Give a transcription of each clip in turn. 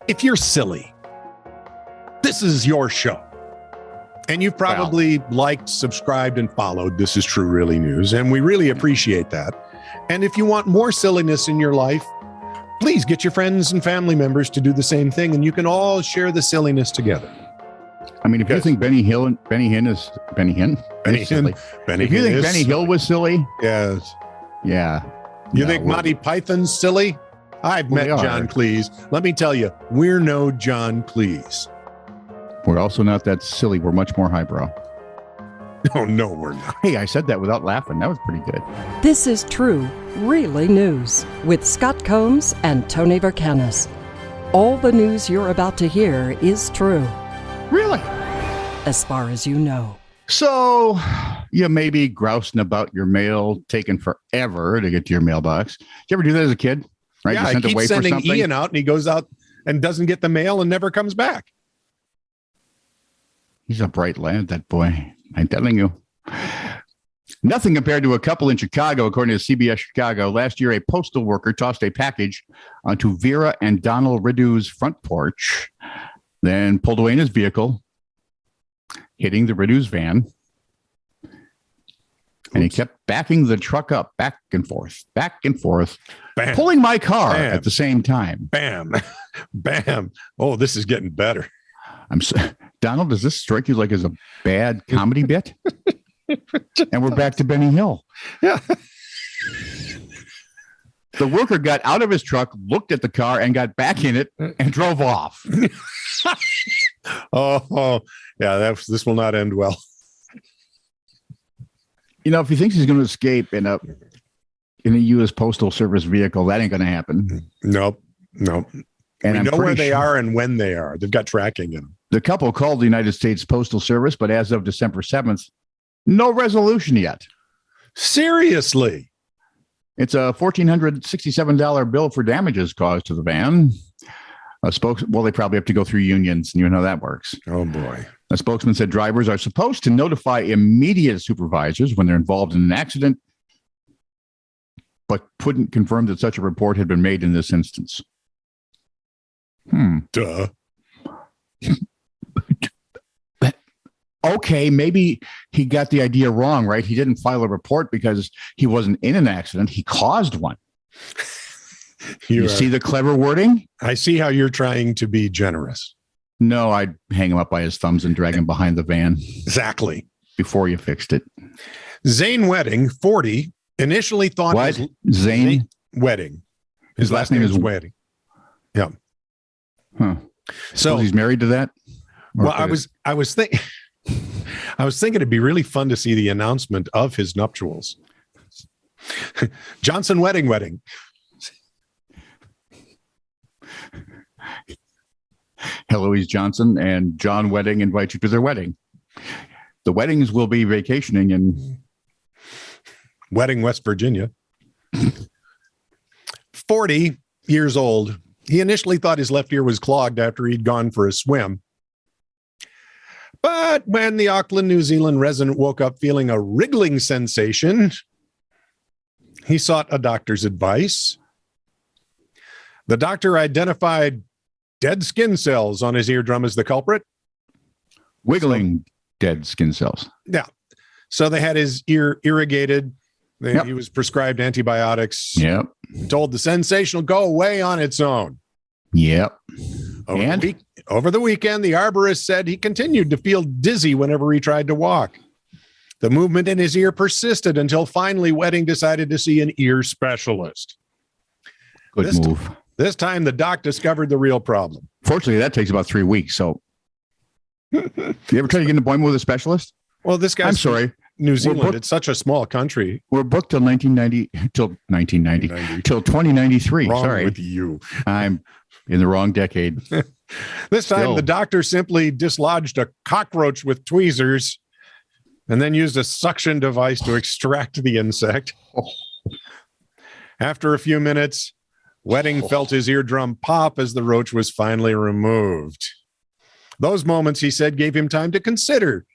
if you're silly, this is your show. And you've probably liked, subscribed, and followed This Is True Really News, and we really appreciate that. And if you want more silliness in your life, please get your friends and family members to do the same thing, and you can all share the silliness together. I mean, if you think Benny Hill was silly, yes, yeah. You think Monty Python's silly? I've met John Cleese. Let me tell you, we're no John Cleese. We're also not that silly. We're much more highbrow. Oh, no, we're not. Hey, I said that without laughing. That was pretty good. This is True, Really News with Scott Combs and Tony Vercanis. All the news you're about to hear is true. Really? As far as you know. So you may be grousing about your mail taking forever to get to your mailbox. Did you ever do that as a kid? Right? Yeah, I keep sending Ian out and he goes out and doesn't get the mail and never comes back. He's a bright lad, that boy. I'm telling you. Nothing compared to a couple in Chicago, according to CBS Chicago. Last year, a postal worker tossed a package onto Vera and Donald Riddou's front porch, then pulled away in his vehicle, hitting the Riddou's van. And he kept backing the truck up, back and forth, bam, pulling my car bam, at the same time. Bam, bam. Oh, this is getting better. Donald, does this strike you like as a bad comedy bit? And we're back to Benny Hill. Yeah. The worker got out of his truck, looked at the car, and got back in it and drove off. Oh, yeah, this will not end well. You know, if he thinks he's going to escape in a U.S. Postal Service vehicle, that ain't going to happen. Nope. And we know where they are and when they are. They've got tracking in them. The couple called the United States Postal Service, but as of December 7th, no resolution yet. Seriously? It's a $1,467 bill for damages caused to the van. They probably have to go through unions, and you know how that works. Oh, boy. A spokesman said drivers are supposed to notify immediate supervisors when they're involved in an accident, but couldn't confirm that such a report had been made in this instance. Duh. Okay, maybe he got the idea wrong, right? He didn't file a report because he wasn't in an accident. He caused one. You see the clever wording? I see how you're trying to be generous. No, I'd hang him up by his thumbs and drag him behind the van. Exactly. Before you fixed it. Zane Wedding, 40, initially thought... What? Zane Wedding. His last name is Wedding. Yeah. Huh. So he's married to that? Well, I was thinking it'd be really fun to see the announcement of his nuptials. Johnson Wedding. Heloise Johnson and John Wedding invite you to their wedding. The Weddings will be vacationing in Wedding, West Virginia. 40 years old. He initially thought his left ear was clogged after he'd gone for a swim. But when the Auckland, New Zealand resident woke up feeling a wriggling sensation, he sought a doctor's advice. The doctor identified dead skin cells on his eardrum as the culprit. Wiggling dead skin cells. Yeah. So they had his ear irrigated. He was prescribed antibiotics. Yep. Told the sensation will go away on its own. Yep. Over the weekend, the arborist said he continued to feel dizzy whenever he tried to walk. The movement in his ear persisted until finally Wedding decided to see an ear specialist. Good move. This time, the doc discovered the real problem. Fortunately, that takes about 3 weeks. So, you ever try to get an appointment with a specialist? Well, this guy's... I'm sorry. New Zealand, it's such a small country. We're booked till 2093. Wrong sorry. with you. I'm in the wrong decade. This time, the doctor simply dislodged a cockroach with tweezers and then used a suction device to extract the insect. After a few minutes, Wedding felt his eardrum pop as the roach was finally removed. Those moments, he said, gave him time to consider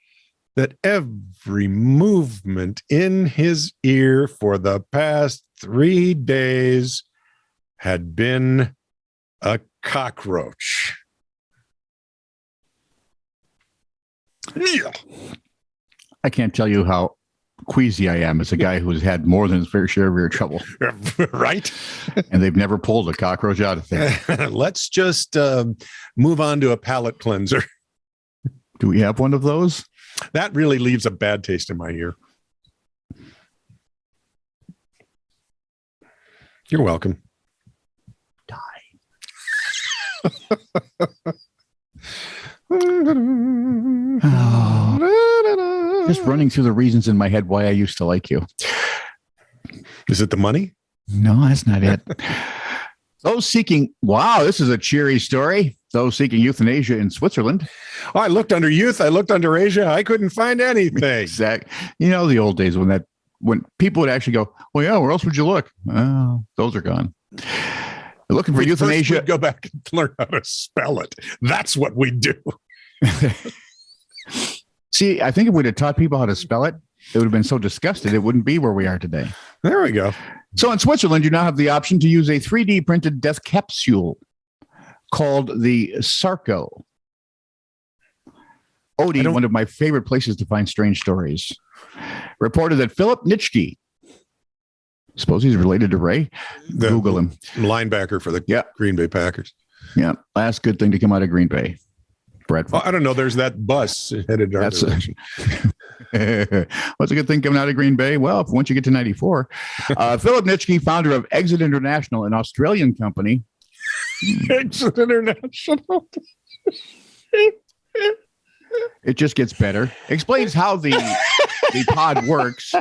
that every movement in his ear for the past 3 days had been a cockroach. Yeah. I can't tell you how queasy I am as a guy who's had more than his fair share of ear trouble. Right? And they've never pulled a cockroach out of there. Let's just move on to a palate cleanser. Do we have one of those? That really leaves a bad taste in my ear. You're welcome. Die. Oh, just running through the reasons in my head why I used to like you. Is it the money? No, that's not it. Those seeking, wow, this is a cheery story. Those seeking euthanasia in Switzerland. Oh, I looked under youth. I looked under Asia. I couldn't find anything. Exactly. You know, the old days when people would actually go, well, yeah, where else would you look? Oh, those are gone. They're looking for euthanasia. First we'd go back and learn how to spell it. That's what we do. See, I think if we'd have taught people how to spell it, it would have been so disgusted it wouldn't be where we are today. There we go. So in Switzerland, you now have the option to use a 3D printed death capsule called the Sarco. Odie, one of my favorite places to find strange stories, reported that Philip Nitschke, suppose he's related to Ray, Google him. Linebacker for the Green Bay Packers. Yeah, last good thing to come out of Green Bay. Bradford. Well, I don't know. There's that bus headed our direction. What's a good thing coming out of Green Bay? Well, once you get to 94. Philip Nitschke, founder of Exit International, an Australian company. Exit International. It just gets better. Explains how the pod works.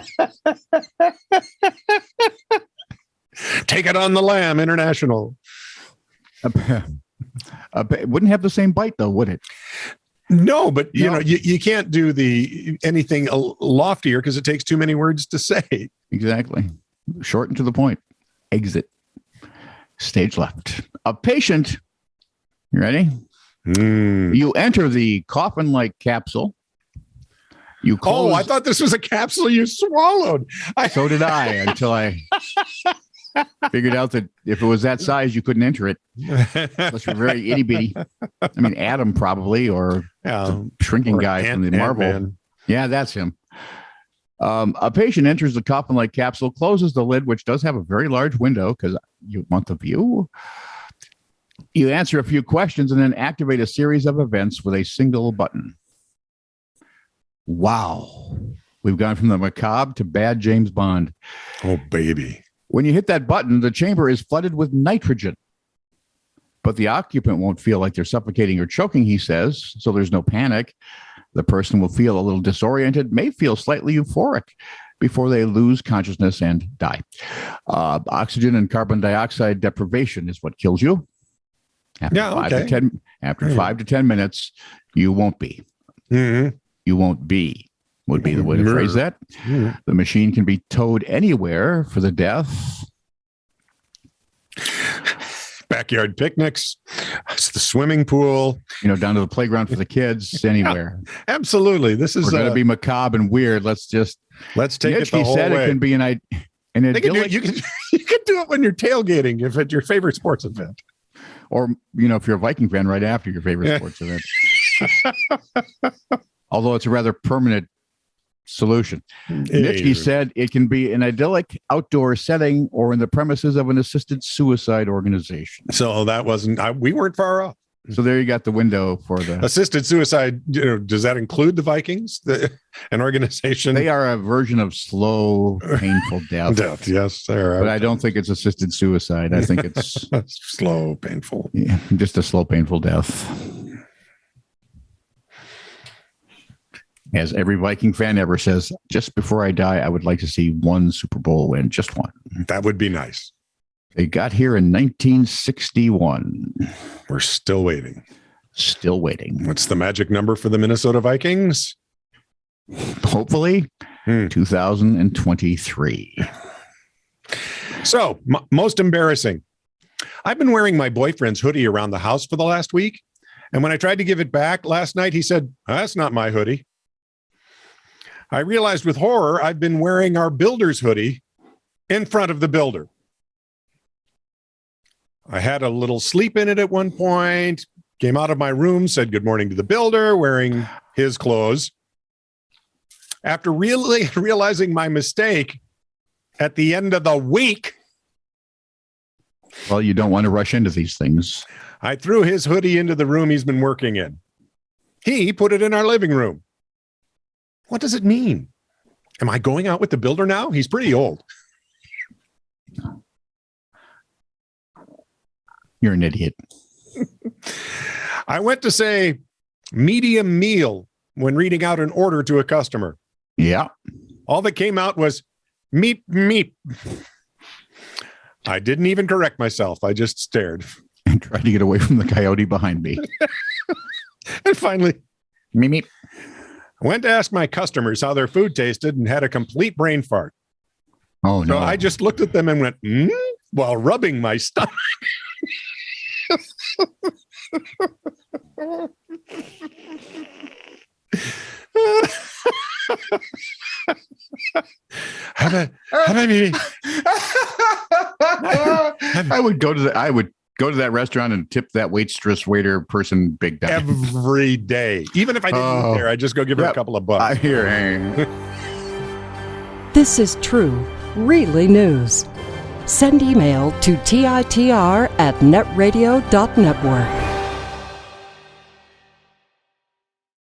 Take it on the lamb, International. It wouldn't have the same bite, though, would it? No, but you know, you can't do anything loftier because it takes too many words to say. Exactly. Short and to the point. Exit. Stage left. A patient. You ready? You enter the coffin-like capsule. You close. Oh, I thought this was a capsule you swallowed. So did I, until I figured out that if it was that size, you couldn't enter it. Unless you're very itty bitty. I mean, Adam probably, or shrinking guy from the Marvel. Ant-Man. Yeah, that's him. A patient enters the coffin-like capsule, closes the lid, which does have a very large window because you want the view. You answer a few questions and then activate a series of events with a single button. Wow. We've gone from the macabre to bad James Bond. Oh, baby. When you hit that button, the chamber is flooded with nitrogen. But the occupant won't feel like they're suffocating or choking, he says, so there's no panic. The person will feel a little disoriented, may feel slightly euphoric before they lose consciousness and die. Oxygen and carbon dioxide deprivation is what kills you. After 5 to 10 minutes, you won't be. Mm-hmm. You won't be, would be the way to phrase that. Mm-hmm. The machine can be towed anywhere for the death. Backyard picnics, it's the swimming pool, down to the playground for the kids, anywhere. Absolutely. This is going to be macabre and weird. Let's take it the whole said way. It can be an idyllic. You can do it when you're tailgating if it's your favorite sports event. Or, if you're a Viking fan, right after your favorite sports event. Although it's a rather permanent solution. Nitschke said it can be an idyllic outdoor setting or in the premises of an assisted suicide organization. So that wasn't, we weren't far off. So there you got the window for the assisted suicide. Does that include the Vikings, an organization? They are a version of slow, painful death. Yes, they are. But I don't think it's assisted suicide. I think it's slow, painful. Yeah, just a slow, painful death. As every Viking fan ever says, just before I die, I would like to see one Super Bowl win, just one. That would be nice. They got here in 1961. We're still waiting. Still waiting. What's the magic number for the Minnesota Vikings? Hopefully, 2023. So, most embarrassing. I've been wearing my boyfriend's hoodie around the house for the last week. And when I tried to give it back last night, he said, "That's not my hoodie." I realized with horror, I've been wearing our builder's hoodie in front of the builder. I had a little sleep in it at one point, came out of my room, said good morning to the builder, wearing his clothes. After really realizing my mistake at the end of the week, Well, you don't want to rush into these things. I threw his hoodie into the room he's been working in. He put it in our living room. What does it mean? Am I going out with the builder now? He's pretty old. You're an idiot. I went to say medium meal when reading out an order to a customer. Yeah. All that came out was meat. I didn't even correct myself. I just stared. And tried to get away from the coyote behind me. And finally, Meep. I went to ask my customers how their food tasted and had a complete brain fart. Oh, no. So I just looked at them and went, while rubbing my stomach. I would go to that restaurant and tip that waitress, waiter person big time. Every day. Even if I didn't eat there, I'd just go give her a couple of bucks. I hear. This is true, really news. Send email to TiTR@netradio.network.